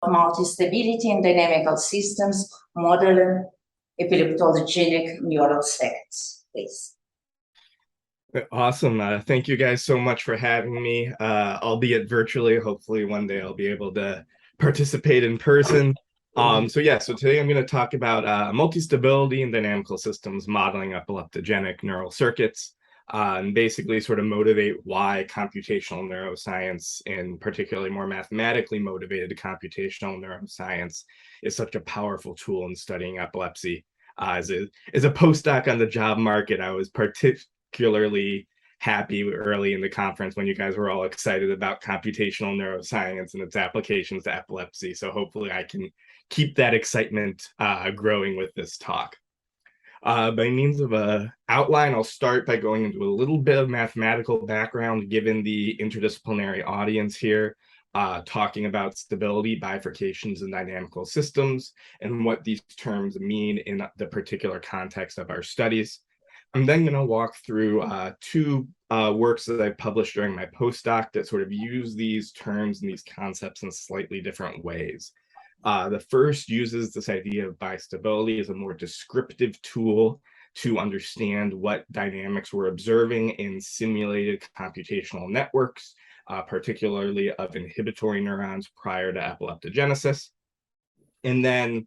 multi-stability in dynamical systems, model epileptogenic neural effects, please. Awesome. Thank you guys so much for having me, albeit virtually. Hopefully one day I'll be able to participate in person. So today I'm going to talk about multi-stability and dynamical systems modeling epileptogenic neural circuits, and basically sort of motivate why computational neuroscience, and particularly more mathematically motivated computational neuroscience, is such a powerful tool in studying epilepsy. As a postdoc on the job market, I was particularly happy early in the conference when you guys were all excited about computational neuroscience and its applications to epilepsy. So hopefully I can keep that excitement growing with this talk. By means of an outline, I'll start by going into a little bit of mathematical background given the interdisciplinary audience here, talking about stability, bifurcations, and dynamical systems, and what these terms mean in the particular context of our studies. I'm then going to walk through two works that I published during my postdoc that sort of use these terms and these concepts in slightly different ways. The first uses this idea of bistability as a more descriptive tool to understand what dynamics we're observing in simulated computational networks, particularly of inhibitory neurons prior to epileptogenesis. And then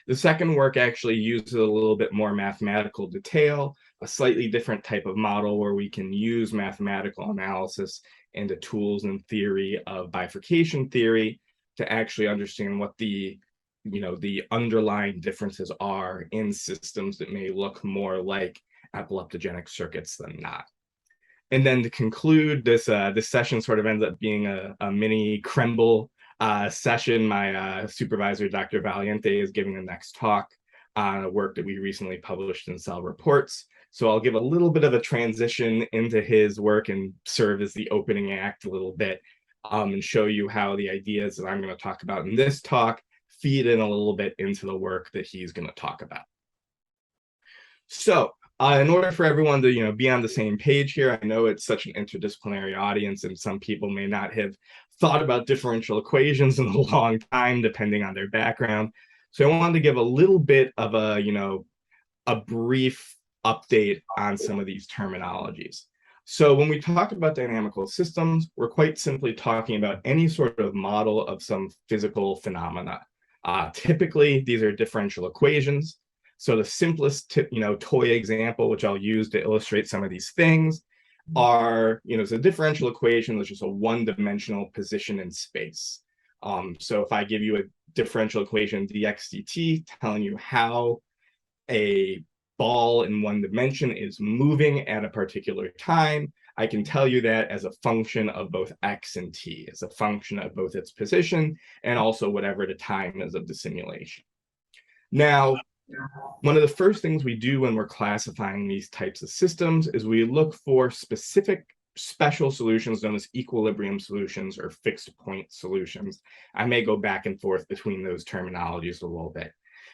the second work actually uses a little bit more mathematical detail, a slightly different type of model where we can use mathematical analysis and the tools and theory of bifurcation theory to actually understand what the underlying differences are in systems that may look more like epileptogenic circuits than not. And then to conclude, this session sort of ends up being a mini Kremble session. My supervisor, Dr. Valiente, is giving the next talk on a work that we recently published in Cell Reports. So I'll give a little bit of a transition into his work and serve as the opening act a little bit, and show you how the ideas that I'm going to talk about in this talk feed in a little bit into the work that he's going to talk about. So in order for everyone to be on the same page here, I know it's such an interdisciplinary audience and some people may not have thought about differential equations in a long time, depending on their background. So I wanted to give a little bit of a brief update on some of these terminologies. So when we talk about dynamical systems, we're quite simply talking about any sort of model of some physical phenomena. Typically, these are differential equations. So the simplest toy example, which I'll use to illustrate some of these things, are, it's a differential equation that's just a one-dimensional position in space. So if I give you a differential equation, dx dt, telling you how a ball in one dimension is moving at a particular time, I can tell you that as a function of both x and t, as a function of both its position and also whatever the time is of the simulation. Now, one of the first things we do when we're classifying these types of systems is we look for specific special solutions known as equilibrium solutions or fixed point solutions. I may go back and forth between those terminologies a little bit.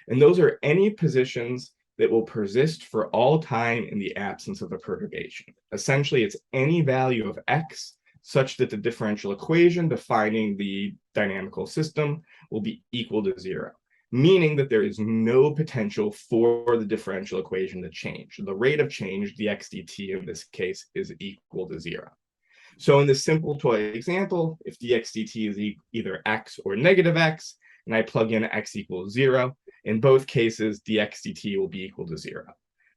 And those are any positions that will persist for all time in the absence of a perturbation. Essentially, it's any value of x such that the differential equation defining the dynamical system will be equal to 0, meaning that there is no potential for the differential equation to change. The rate of change, dx dt in this case, is equal to 0. So in this simple toy example, if dx dt is either x or negative x, and I plug in x equals 0, in both cases, dx dt will be equal to 0.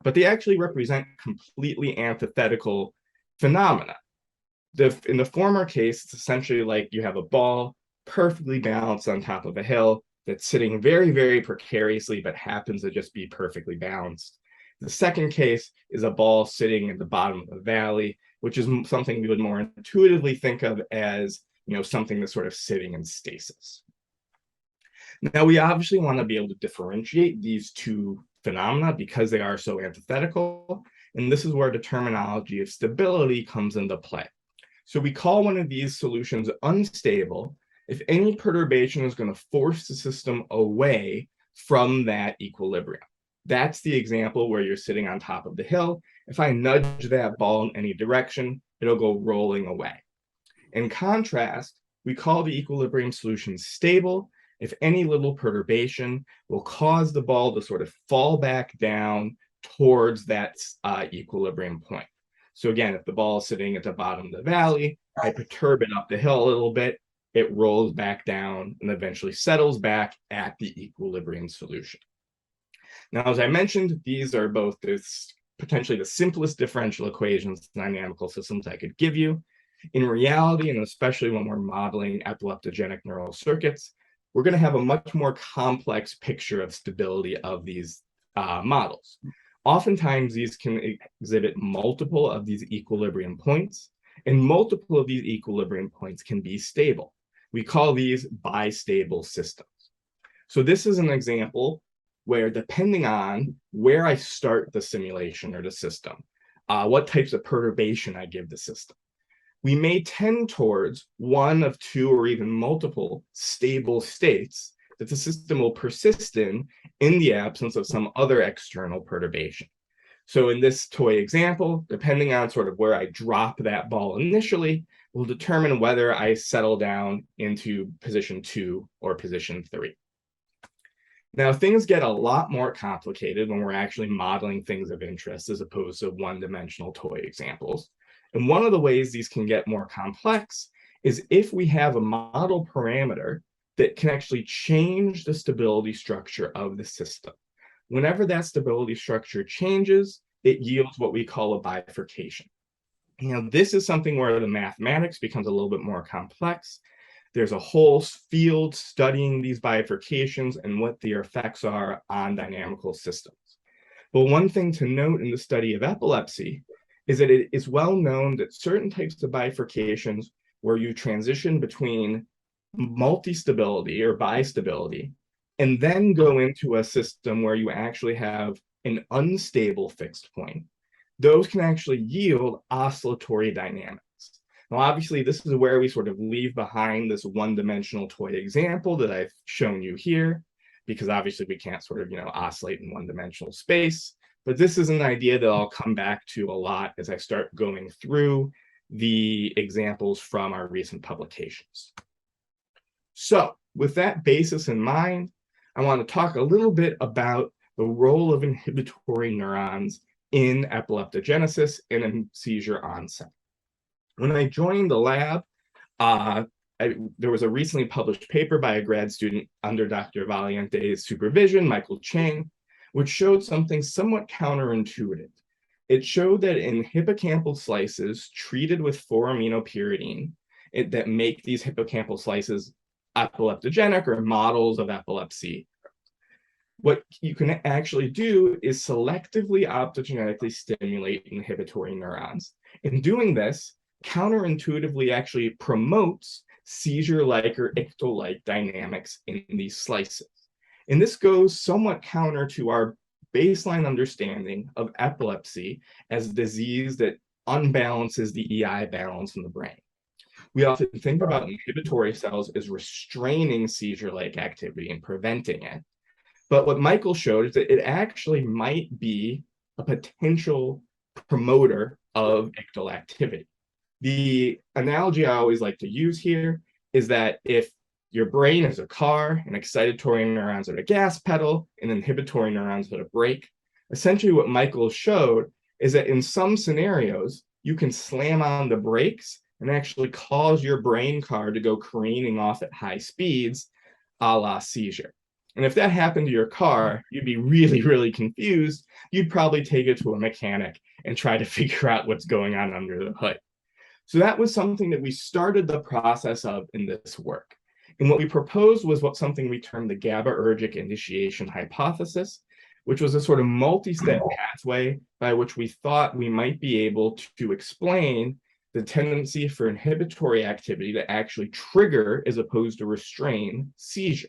But they actually represent completely antithetical phenomena. In the former case, it's essentially like you have a ball perfectly balanced on top of a hill that's sitting very, very precariously, but happens to just be perfectly balanced. The second case is a ball sitting at the bottom of a valley, which is something we would more intuitively think of as something that's sort of sitting in stasis. Now, we obviously want to be able to differentiate these two phenomena because they are so antithetical, and this is where the terminology of stability comes into play. So we call one of these solutions unstable if any perturbation is going to force the system away from that equilibrium. That's the example where you're sitting on top of the hill. If I nudge that ball in any direction, it'll go rolling away. In contrast, we call the equilibrium solution stable if any little perturbation will cause the ball to sort of fall back down towards that equilibrium point. So again, if the ball is sitting at the bottom of the valley, I perturb it up the hill a little bit, it rolls back down and eventually settles back at the equilibrium solution. Now, as I mentioned, these are both potentially the simplest differential equations in dynamical systems I could give you. In reality, and especially when we're modeling epileptogenic neural circuits, we're going to have a much more complex picture of stability of these models. Oftentimes, these can exhibit multiple of these equilibrium points, and multiple of these equilibrium points can be stable. We call these bistable systems. So this is an example where, depending on where I start the simulation or the system, what types of perturbation I give the system, we may tend towards one of two or even multiple stable states that the system will persist in the absence of some other external perturbation. So in this toy example, depending on sort of where I drop that ball initially, will determine whether I settle down into position 2 or position 3. Now, things get a lot more complicated when we're actually modeling things of interest as opposed to one-dimensional toy examples. And one of the ways these can get more complex is if we have a model parameter that can actually change the stability structure of the system. Whenever that stability structure changes, it yields what we call a bifurcation. This is something where the mathematics becomes a little bit more complex. There's a whole field studying these bifurcations and what their effects are on dynamical systems. But one thing to note in the study of epilepsy is that it is well known that certain types of bifurcations where you transition between multi-stability or bistability and then go into a system where you actually have an unstable fixed point, those can actually yield oscillatory dynamics. Now, obviously, this is where we sort of leave behind this one-dimensional toy example that I've shown you here, because obviously we can't sort of, oscillate in one-dimensional space. But this is an idea that I'll come back to a lot as I start going through the examples from our recent publications. So with that basis in mind, I want to talk a little bit about the role of inhibitory neurons in epileptogenesis and in seizure onset. When I joined the lab, there was a recently published paper by a grad student under Dr. Valiente's supervision, Michael Chang, which showed something somewhat counterintuitive. It showed that in hippocampal slices treated with 4-aminopyridine, that make these hippocampal slices epileptogenic or models of epilepsy, what you can actually do is selectively optogenetically stimulate inhibitory neurons. In doing this, counterintuitively actually promotes seizure-like or ictal-like dynamics in these slices. And this goes somewhat counter to our baseline understanding of epilepsy as a disease that unbalances the EI balance in the brain. We often think about inhibitory cells as restraining seizure-like activity and preventing it. But what Michael showed is that it actually might be a potential promoter of ictal activity. The analogy I always like to use here is that if your brain is a car and excitatory neurons are the gas pedal and inhibitory neurons are the brake, essentially what Michael showed is that in some scenarios, you can slam on the brakes and actually cause your brain car to go careening off at high speeds, a la seizure. And if that happened to your car, you'd be really, really confused. You'd probably take it to a mechanic and try to figure out what's going on under the hood. So that was something that we started the process of in this work. And what we proposed was something we termed the GABAergic initiation hypothesis, which was a sort of multi-step pathway by which we thought we might be able to explain the tendency for inhibitory activity to actually trigger as opposed to restrain seizure.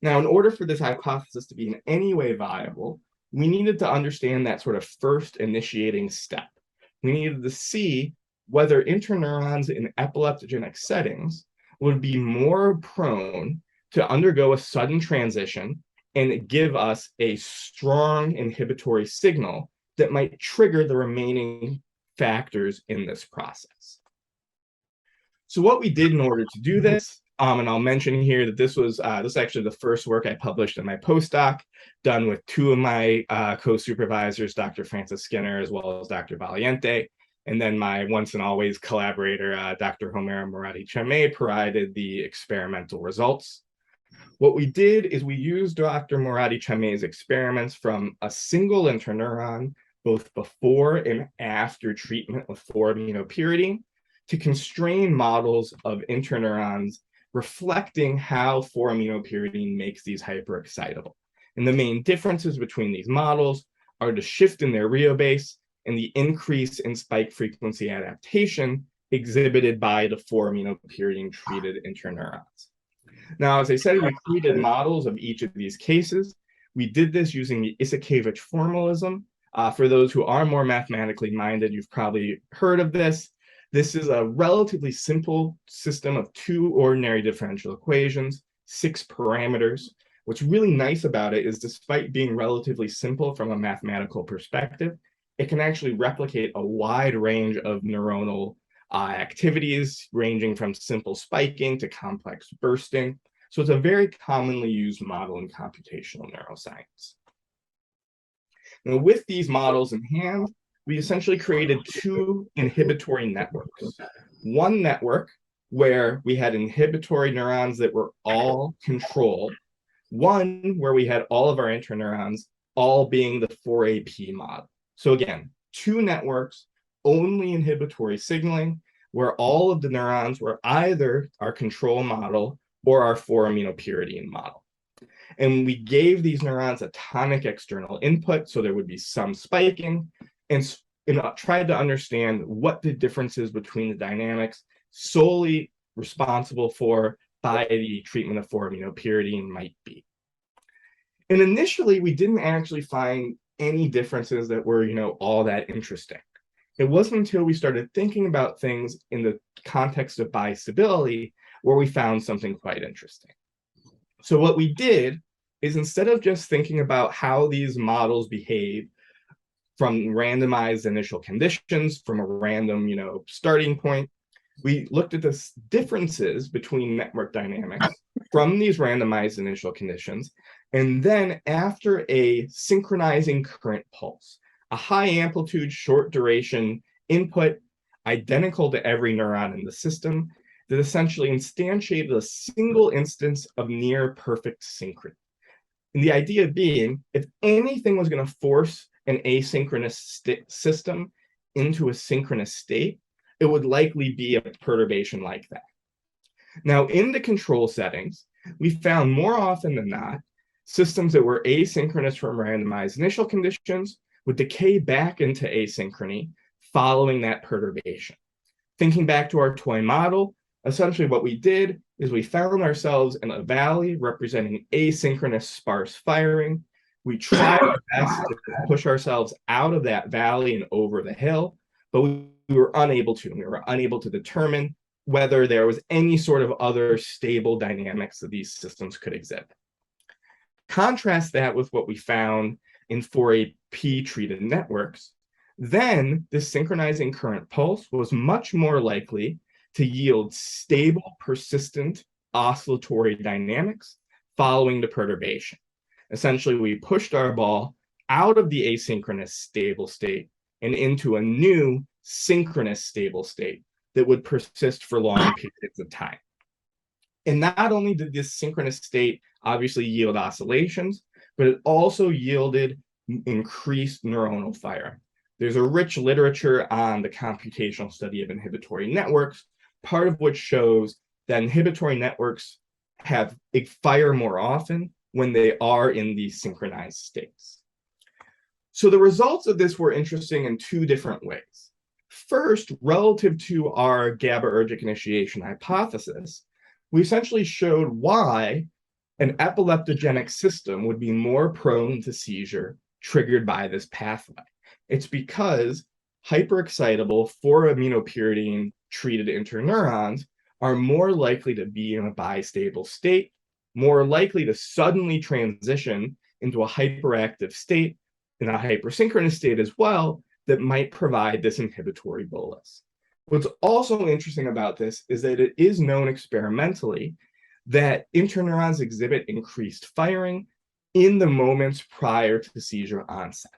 Now, in order for this hypothesis to be in any way viable, we needed to understand that sort of first initiating step. We needed to see whether interneurons in epileptogenic settings would be more prone to undergo a sudden transition and give us a strong inhibitory signal that might trigger the remaining factors in this process. So what we did in order to do this And I'll mention here that this was actually the first work I published in my postdoc, done with two of my co-supervisors, Dr. Francis Skinner, as well as Dr. Valiente. And then my once and always collaborator, Dr. Homera Moradi-Chamay, provided the experimental results. What we did is we used Dr. Moradi-Chamay's experiments from a single interneuron, both before and after treatment with 4-aminopyridine, to constrain models of interneurons reflecting how 4-aminopyridine makes these hyperexcitable. And the main differences between these models are the shift in their rheobase and the increase in spike frequency adaptation exhibited by the 4-aminopyridine treated interneurons. Now, as I said, we created models of each of these cases. We did this using the Isakiewicz formalism. For those who are more mathematically minded, you've probably heard of this. This is a relatively simple system of two ordinary differential equations, 6 parameters. What's really nice about it is, despite being relatively simple from a mathematical perspective, it can actually replicate a wide range of neuronal activities, ranging from simple spiking to complex bursting. So it's a very commonly used model in computational neuroscience. Now, with these models in hand, we essentially created 2 inhibitory networks. One network where we had inhibitory neurons that were all controlled, one where we had all of our interneurons all being the 4AP model. So again, 2 networks, only inhibitory signaling, where all of the neurons were either our control model or our 4-aminopyridine model. And we gave these neurons a tonic external input, so there would be some spiking, and tried to understand what the differences between the dynamics solely responsible for by the treatment of 4-aminopyridine might be. And initially, we didn't actually find any differences that were, all that interesting. It wasn't until we started thinking about things in the context of bistability where we found something quite interesting. So what we did is, instead of just thinking about how these models behave from randomized initial conditions, from a random, starting point, we looked at the differences between network dynamics from these randomized initial conditions. And then after a synchronizing current pulse, a high amplitude, short duration input identical to every neuron in the system that essentially instantiated a single instance of near perfect synchrony. And the idea being, if anything was going to force an asynchronous system into a synchronous state, it would likely be a perturbation like that. Now, in the control settings, we found more often than not, systems that were asynchronous from randomized initial conditions would decay back into asynchrony following that perturbation. Thinking back to our toy model, essentially what we did is we found ourselves in a valley representing asynchronous sparse firing. We tried our best to push ourselves out of that valley and over the hill, but we were unable to. We were unable to determine whether there was any sort of other stable dynamics that these systems could exhibit. Contrast that with what we found in 4AP treated networks, then this synchronizing current pulse was much more likely to yield stable, persistent oscillatory dynamics following the perturbation. Essentially, we pushed our ball out of the asynchronous stable state and into a new synchronous stable state that would persist for long periods of time. And not only did this synchronous state obviously yield oscillations, but it also yielded increased neuronal firing. There's a rich literature on the computational study of inhibitory networks, part of which shows that inhibitory networks fire more often when they are in these synchronized states. So the results of this were interesting in 2 different ways. First, relative to our GABAergic initiation hypothesis, we essentially showed why an epileptogenic system would be more prone to seizure triggered by this pathway. It's because hyperexcitable 4-aminopyridine treated interneurons are more likely to be in a bistable state, more likely to suddenly transition into a hyperactive state, in a hypersynchronous state as well, that might provide this inhibitory bolus. What's also interesting about this is that it is known experimentally that interneurons exhibit increased firing in the moments prior to the seizure onset.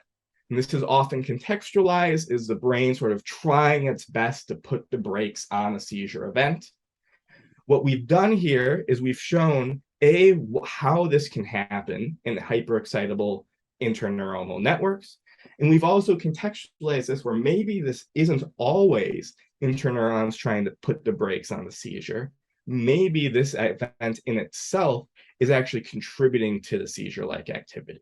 And this is often contextualized as the brain sort of trying its best to put the brakes on a seizure event. What we've done here is we've shown how this can happen in hyperexcitable interneuronal networks. And we've also contextualized this where maybe this isn't always interneurons trying to put the brakes on the seizure. Maybe this event in itself is actually contributing to the seizure-like activity.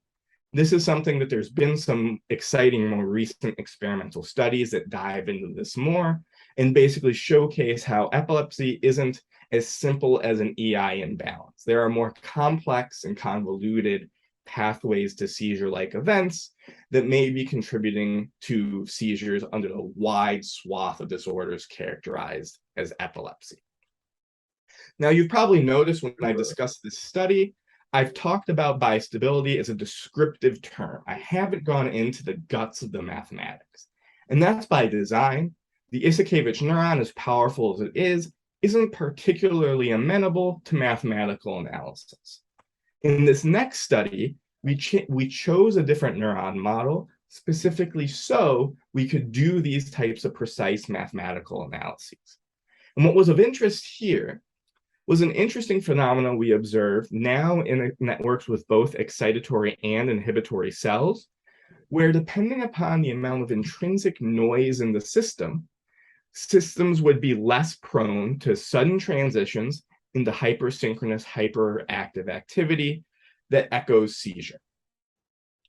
This is something that there's been some exciting, more recent experimental studies that dive into this more and basically showcase how epilepsy isn't as simple as an EI imbalance. There are more complex and convoluted pathways to seizure-like events that may be contributing to seizures under a wide swath of disorders characterized as epilepsy. Now, you've probably noticed when I discussed this study, I've talked about bistability as a descriptive term. I haven't gone into the guts of the mathematics. And that's by design. The Isakevich neuron, as powerful as it is, isn't particularly amenable to mathematical analysis. In this next study, we chose a different neuron model, specifically so we could do these types of precise mathematical analyses. And what was of interest here was an interesting phenomenon we observe now in networks with both excitatory and inhibitory cells, where depending upon the amount of intrinsic noise in the system, systems would be less prone to sudden transitions into hypersynchronous hyperactive activity that echoes seizure.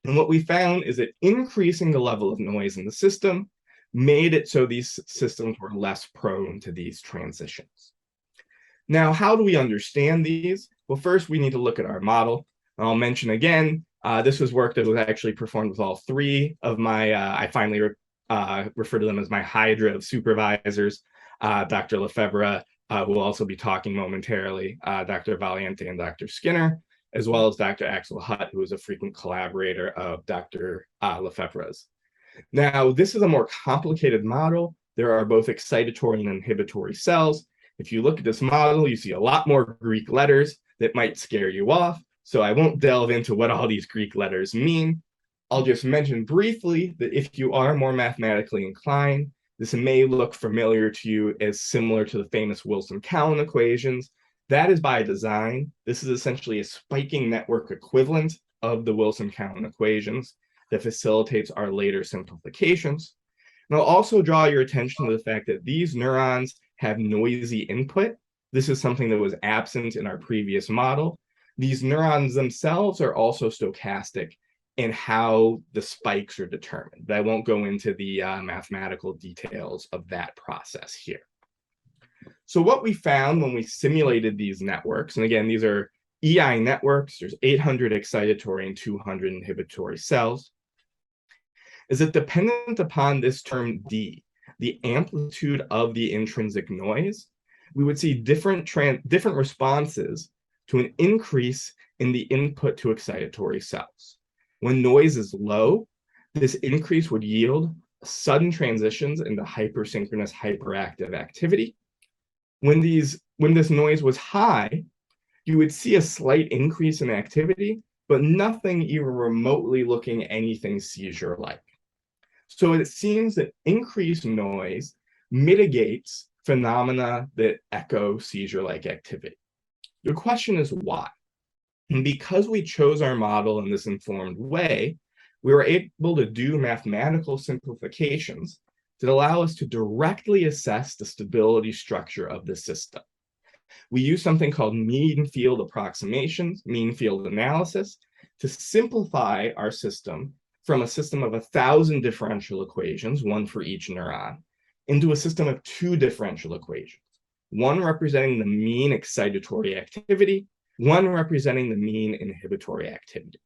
And what we found is that increasing the level of noise in the system made it so these systems were less prone to these transitions. Now, how do we understand these? Well, first, we need to look at our model. I'll mention again, this was work that was actually performed with all three of my, I finally refer to them as my hydra of supervisors, Dr. Lefebvre, who will also be talking momentarily, Dr. Valiente and Dr. Skinner, as well as Dr. Axel Hutt, who is a frequent collaborator of Dr. Lefebvre's. Now, this is a more complicated model. There are both excitatory and inhibitory cells. If you look at this model, you see a lot more Greek letters that might scare you off. So I won't delve into what all these Greek letters mean. I'll just mention briefly that if you are more mathematically inclined, this may look familiar to you as similar to the famous Wilson-Cowan equations. That is by design. This is essentially a spiking network equivalent of the Wilson-Cowan equations that facilitates our later simplifications. And I'll also draw your attention to the fact that these neurons have noisy input. This is something that was absent in our previous model. These neurons themselves are also stochastic in how the spikes are determined. But I won't go into the mathematical details of that process here. So what we found when we simulated these networks, and again, these are EI networks, there's 800 excitatory and 200 inhibitory cells, is that dependent upon this term D, the amplitude of the intrinsic noise, we would see different responses to an increase in the input to excitatory cells. When noise is low, this increase would yield sudden transitions into hypersynchronous hyperactive activity. When this noise was high, you would see a slight increase in activity, but nothing even remotely looking anything seizure-like. So it seems that increased noise mitigates phenomena that echo seizure-like activity. The question is why? And because we chose our model in this informed way, we were able to do mathematical simplifications that allow us to directly assess the stability structure of the system. We use something called mean field approximations, mean field analysis, to simplify our system from a system of 1,000 differential equations, one for each neuron, into a system of 2 differential equations, one representing the mean excitatory activity, one representing the mean inhibitory activity.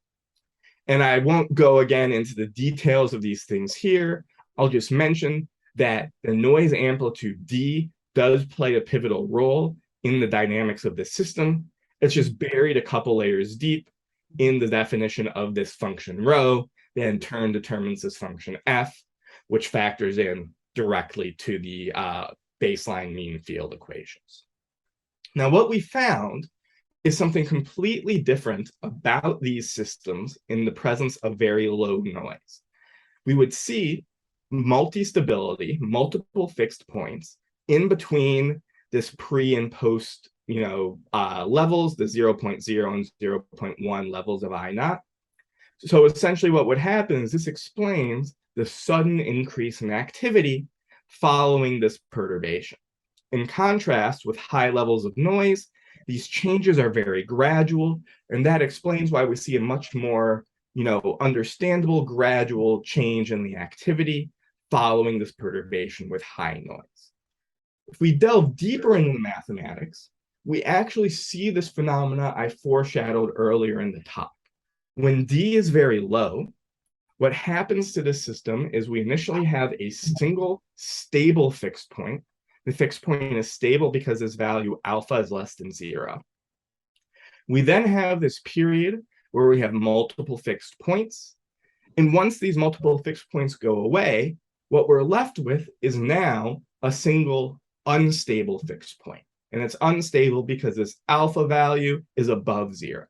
And I won't go again into the details of these things here. I'll just mention that the noise amplitude D does play a pivotal role in the dynamics of the system. It's just buried a couple layers deep in the definition of this function rho that in turn determines this function f, which factors in directly to the baseline mean field equations. Now, what we found is something completely different about these systems in the presence of very low noise. We would see multi-stability, multiple fixed points in between this pre and post, levels, the 0.0 and 0.1 levels of I naught. So essentially what would happen is this explains the sudden increase in activity following this perturbation. In contrast with high levels of noise, these changes are very gradual, and that explains why we see a much more, understandable gradual change in the activity following this perturbation with high noise. If we delve deeper into the mathematics, we actually see this phenomena I foreshadowed earlier in the talk. When D is very low, what happens to the system is we initially have a single stable fixed point. The fixed point is stable because this value alpha is less than 0. We then have this period where we have multiple fixed points. And once these multiple fixed points go away, what we're left with is now a single unstable fixed point. And it's unstable because this alpha value is above 0.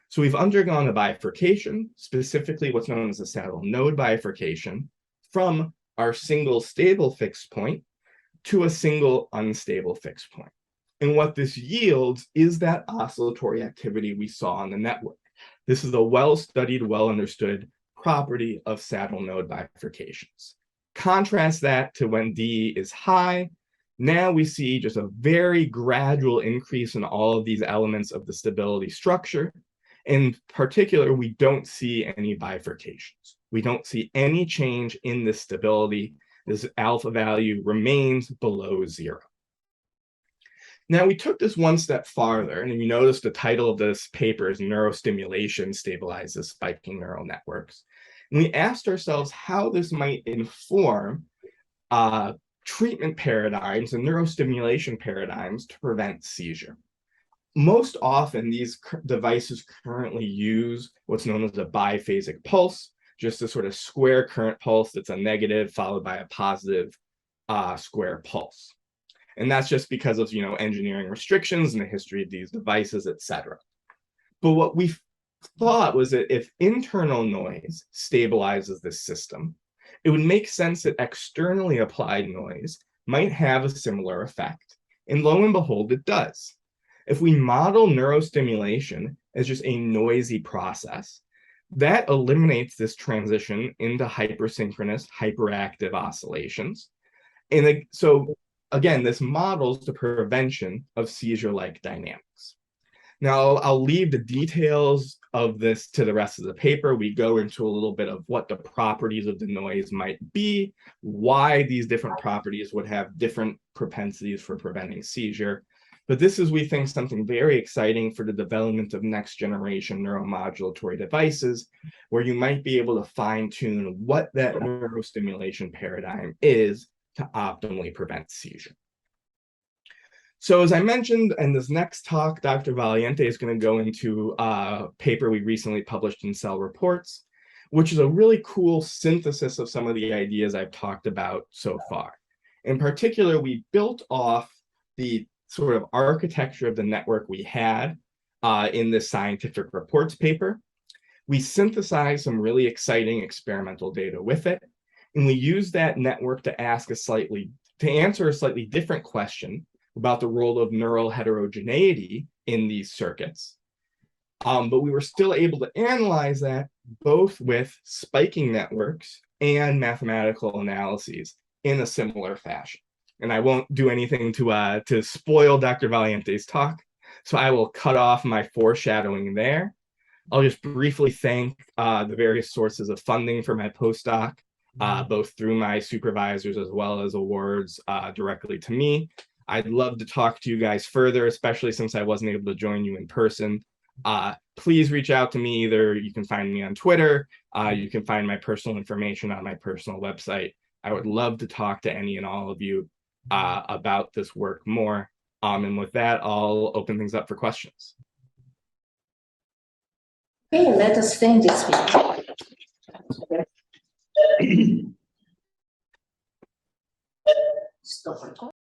So we've undergone a bifurcation, specifically what's known as a saddle node bifurcation, from our single stable fixed point to a single unstable fixed point. And what this yields is that oscillatory activity we saw on the network. This is a well-studied, well-understood property of saddle node bifurcations. Contrast that to when D is high. Now we see just a very gradual increase in all of these elements of the stability structure. In particular, we don't see any bifurcations. We don't see any change in this stability. This alpha value remains below 0. Now, we took this one step farther, and you notice the title of this paper is Neurostimulation Stabilizes Spiking Neural Networks. And we asked ourselves how this might inform treatment paradigms and neurostimulation paradigms to prevent seizure. Most often, these devices currently use what's known as a biphasic pulse, just a sort of square current pulse that's a negative followed by a positive square pulse. And that's just because of, engineering restrictions and the history of these devices, et cetera. But what we thought was that if internal noise stabilizes this system, it would make sense that externally applied noise might have a similar effect. And lo and behold, it does. If we model neurostimulation as just a noisy process, that eliminates this transition into hypersynchronous, hyperactive oscillations. And so, again, this models the prevention of seizure-like dynamics. Now, I'll leave the details of this to the rest of the paper. We go into a little bit of what the properties of the noise might be, why these different properties would have different propensities for preventing seizure. But this is, we think, something very exciting for the development of next generation neuromodulatory devices, where you might be able to fine-tune what that neurostimulation paradigm is to optimally prevent seizure. So as I mentioned, in this next talk, Dr. Valiente is going to go into a paper we recently published in Cell Reports, which is a really cool synthesis of some of the ideas I've talked about so far. In particular, we built off the sort of architecture of the network we had in this scientific reports paper. We synthesized some really exciting experimental data with it, and we used that network to answer a slightly different question about the role of neural heterogeneity in these circuits. But we were still able to analyze that both with spiking networks and mathematical analyses in a similar fashion. And I won't do anything to spoil Dr. Valiente's talk, so I will cut off my foreshadowing there. I'll just briefly thank the various sources of funding for my postdoc, both through my supervisors as well as awards directly to me. I'd love to talk to you guys further, especially since I wasn't able to join you in person. Please reach out to me. Either you can find me on Twitter, you can find my personal information on my personal website. I would love to talk to any and all of you about this work more. And with that, I'll open things up for questions. Okay, let us thank this speaker. Stop.